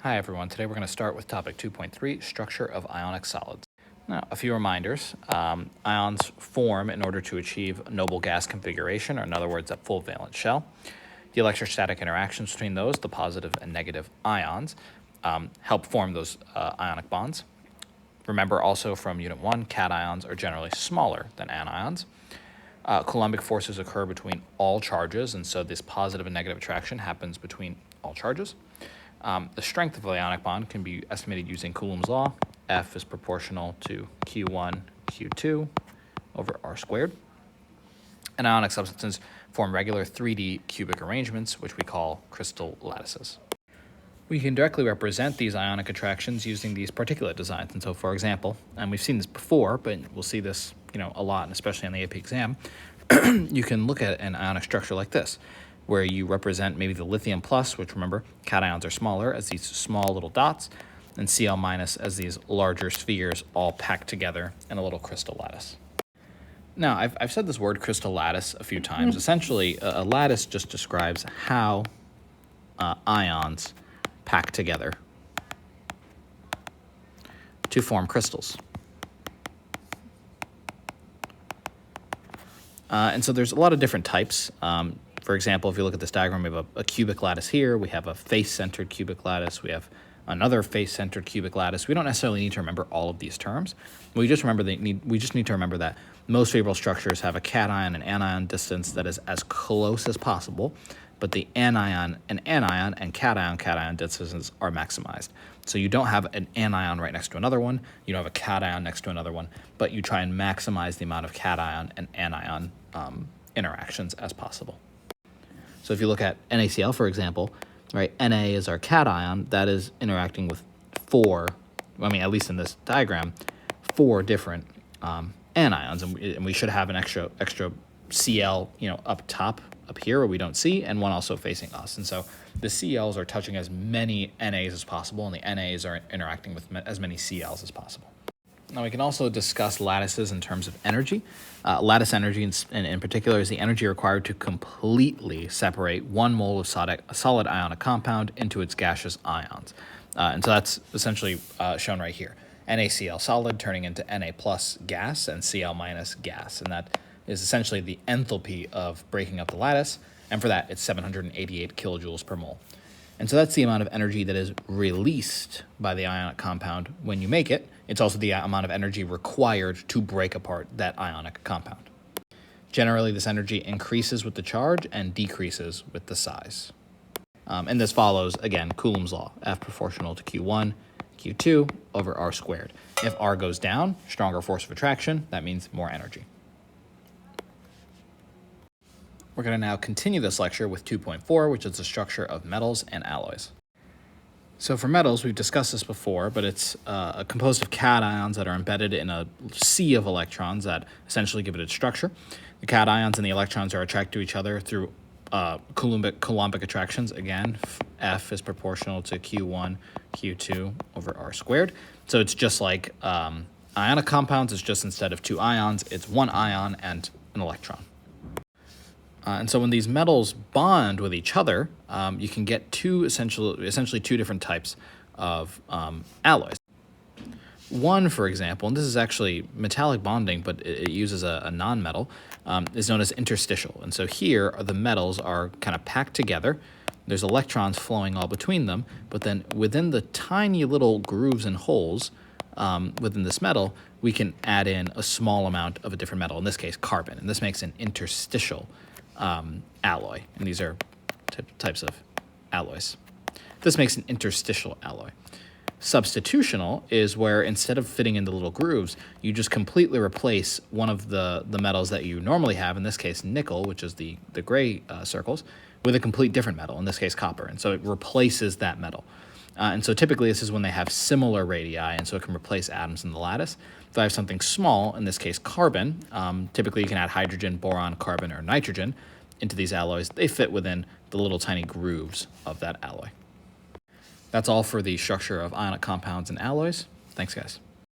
Hi everyone, today we're going to start with topic 2.3, structure of ionic solids. Now, a few reminders. Ions form in order to achieve noble gas configuration, or in other words, a full valence shell. The electrostatic interactions between those, the positive and negative ions, help form those ionic bonds. Remember also from Unit 1, cations are generally smaller than anions. Coulombic forces occur between all charges, and so this positive and negative attraction happens between all charges. The strength of the ionic bond can be estimated using Coulomb's law. F is proportional to Q1, Q2 over R squared. And ionic substances form regular 3D cubic arrangements, which we call crystal lattices. We can directly represent these ionic attractions using these particulate designs. And so, for example, and we've seen this before, but we'll see this a lot, and especially on the AP exam, you can look at an ionic structure like this, where you represent maybe the lithium plus, which remember, cations are smaller, as these small little dots, and Cl minus as these larger spheres all packed together in a little crystal lattice. Now, I've said this word crystal lattice a few times. Essentially, a lattice just describes how ions pack together to form crystals. And so there's a lot of different types. For example, if you look at this diagram, we have a cubic lattice here. We have a face-centered cubic lattice. We have another face-centered cubic lattice. We don't necessarily need to remember all of these terms. We just need to remember that most favorable structures have a cation and anion distance that is as close as possible, but the anion and cation distances are maximized. So you don't have an anion right next to another one. You don't have a cation next to another one, but you try and maximize the amount of cation and anion interactions as possible. So if you look at NaCl, for example, right, Na is our cation that is interacting with at least in this diagram, 4 different anions, and we should have an extra Cl, up top, up here where we don't see, and one also facing us. And so the Cls are touching as many Nas as possible, and the Nas are interacting with as many Cls as possible. Now, we can also discuss lattices in terms of energy. Lattice energy in particular is the energy required to completely separate 1 mole of solid ionic compound into its gaseous ions. And so that's essentially shown right here. NaCl solid turning into Na plus gas and Cl minus gas. And that is essentially the enthalpy of breaking up the lattice. And for that, it's 788 kilojoules per mole. And so that's the amount of energy that is released by the ionic compound when you make it. It's also the amount of energy required to break apart that ionic compound. Generally, this energy increases with the charge and decreases with the size. And this follows, again, Coulomb's law, F proportional to Q1, Q2 over R squared. If R goes down, stronger force of attraction, that means more energy. We're going to now continue this lecture with 2.4, which is the structure of metals and alloys. So for metals, we've discussed this before, but it's composed of cations that are embedded in a sea of electrons that essentially give it its structure. The cations and the electrons are attracted to each other through Coulombic attractions. Again, F is proportional to Q1, Q2 over R squared. So it's just like ionic compounds. It's just instead of 2 ions, it's 1 ion and an electron. And so when these metals bond with each other, you can get essentially two different types of alloys. One, for example, and this is actually metallic bonding, but it uses a non-metal, is known as interstitial. And so here the metals are kind of packed together. There's electrons flowing all between them, but then within the tiny little grooves and holes within this metal, we can add in a small amount of a different metal, in this case carbon, and this makes an interstitial alloy, and these are types of alloys. This makes an interstitial alloy. Substitutional is where instead of fitting into little grooves, you just completely replace one of the metals that you normally have, in this case nickel, which is the gray circles, with a complete different metal, in this case copper, and so it replaces that metal. And so typically this is when they have similar radii, and so it can replace atoms in the lattice. If I have something small, in this case carbon, typically you can add hydrogen, boron, carbon, or nitrogen into these alloys. They fit within the little tiny grooves of that alloy. That's all for the structure of ionic compounds and alloys. Thanks, guys.